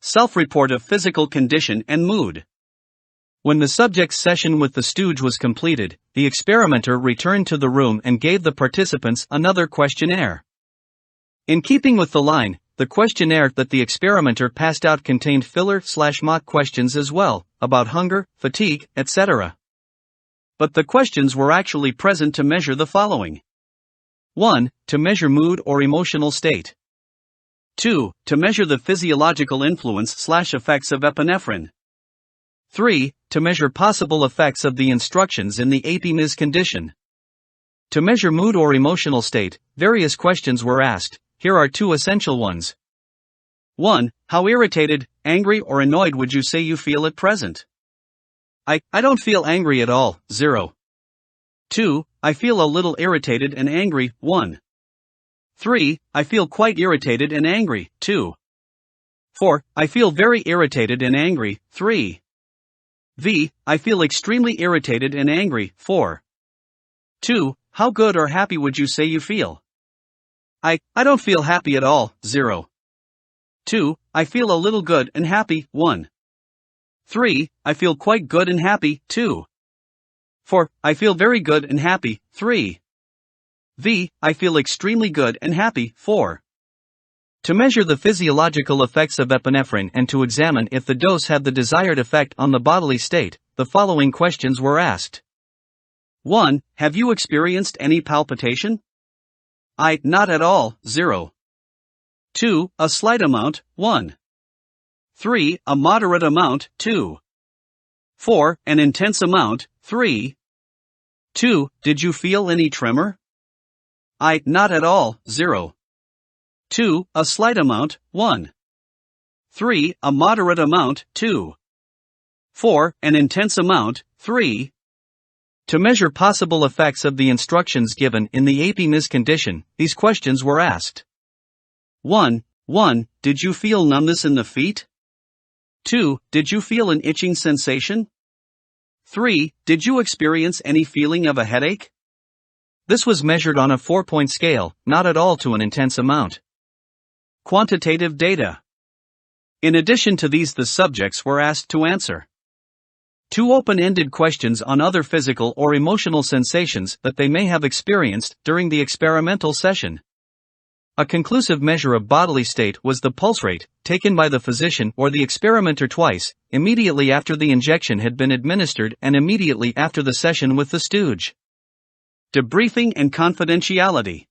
Self-report of physical condition and mood. When the subject's session with the stooge was completed, the experimenter returned to the room and gave the participants another questionnaire. In keeping with the line, the questionnaire that the experimenter passed out contained filler/mock questions as well, about hunger, fatigue, etc. But the questions were actually present to measure the following. 1. To measure mood or emotional state. 2. To measure the physiological influence/effects of epinephrine. 3. To measure possible effects of the instructions in the Epi Mis Condition. To measure mood or emotional state, various questions were asked. Here are two essential ones. 1. How irritated, angry or annoyed would you say you feel at present? I don't feel angry at all, 0. 2. I feel a little irritated and angry, 1. 3. I feel quite irritated and angry, 2. 4. I feel very irritated and angry, 3. I feel extremely irritated and angry, 4. 2. How good or happy would you say you feel? I don't feel happy at all, 0. 2. I feel a little good and happy, 1. 3. I feel quite good and happy, 2. 4. I feel very good and happy, 3. I feel extremely good and happy, 4. To measure the physiological effects of epinephrine and to examine if the dose had the desired effect on the bodily state, the following questions were asked. 1. Have you experienced any palpitation? Not at all, 0. 2. A slight amount, 1. 3. A moderate amount, 2. 4. An intense amount, 3. 2. Did you feel any tremor? Not at all, 0. 2. A slight amount, 1. 3. A moderate amount, 2. 4. An intense amount, 3. To measure possible effects of the instructions given in the Epi Mis Condition, these questions were asked. 1. Did you feel numbness in the feet? 2. Did you feel an itching sensation? 3. Did you experience any feeling of a headache? This was measured on a 4-point scale, not at all to an intense amount. Quantitative data. In addition to these, the subjects were asked to answer 2 open-ended questions on other physical or emotional sensations that they may have experienced during the experimental session. A conclusive measure of bodily state was the pulse rate, taken by the physician or the experimenter twice, immediately after the injection had been administered and immediately after the session with the stooge. Debriefing and confidentiality.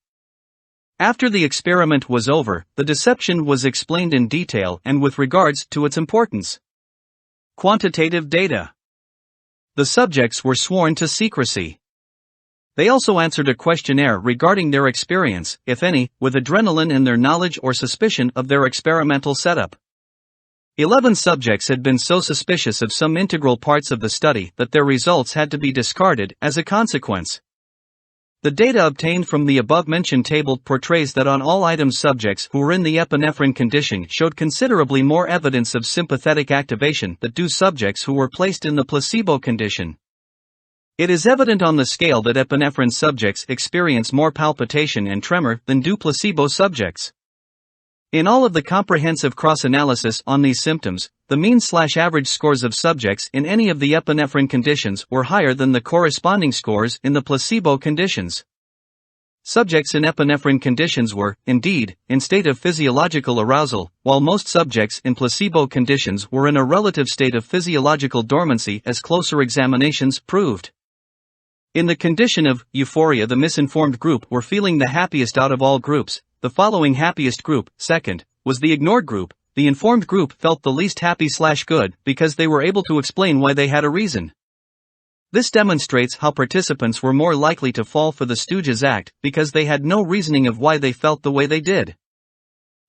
After the experiment was over, the deception was explained in detail and with regards to its importance. Quantitative data. The subjects were sworn to secrecy. They also answered a questionnaire regarding their experience, if any, with adrenaline in their knowledge or suspicion of their experimental setup. 11 subjects had been so suspicious of some integral parts of the study that their results had to be discarded as a consequence. The data obtained from the above-mentioned table portrays that on all items subjects who were in the epinephrine condition showed considerably more evidence of sympathetic activation than do subjects who were placed in the placebo condition. It is evident on the scale that epinephrine subjects experience more palpitation and tremor than do placebo subjects. In all of the comprehensive cross-analysis on these symptoms, the mean/average scores of subjects in any of the epinephrine conditions were higher than the corresponding scores in the placebo conditions. Subjects in epinephrine conditions were, indeed, in state of physiological arousal, while most subjects in placebo conditions were in a relative state of physiological dormancy, as closer examinations proved. In the condition of euphoria, the misinformed group were feeling the happiest out of all groups. The following happiest group, second, was the ignored group. The informed group felt the least happy/good because they were able to explain why they had a reason. This demonstrates how participants were more likely to fall for the stooge's act because they had no reasoning of why they felt the way they did.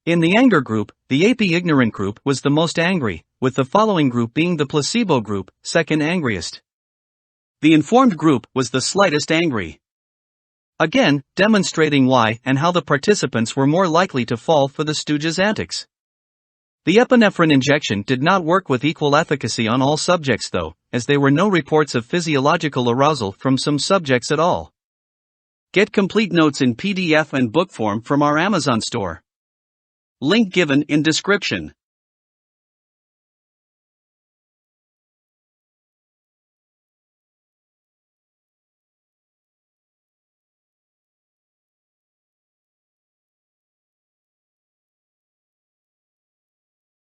In the anger group, the Epi ignorant group was the most angry, with the following group being the placebo group, second angriest. The informed group was the slightest angry. Again, demonstrating why and how the participants were more likely to fall for the stooge's antics. The epinephrine injection did not work with equal efficacy on all subjects though, as there were no reports of physiological arousal from some subjects at all. Get complete notes in PDF and book form from our Amazon store. Link given in description.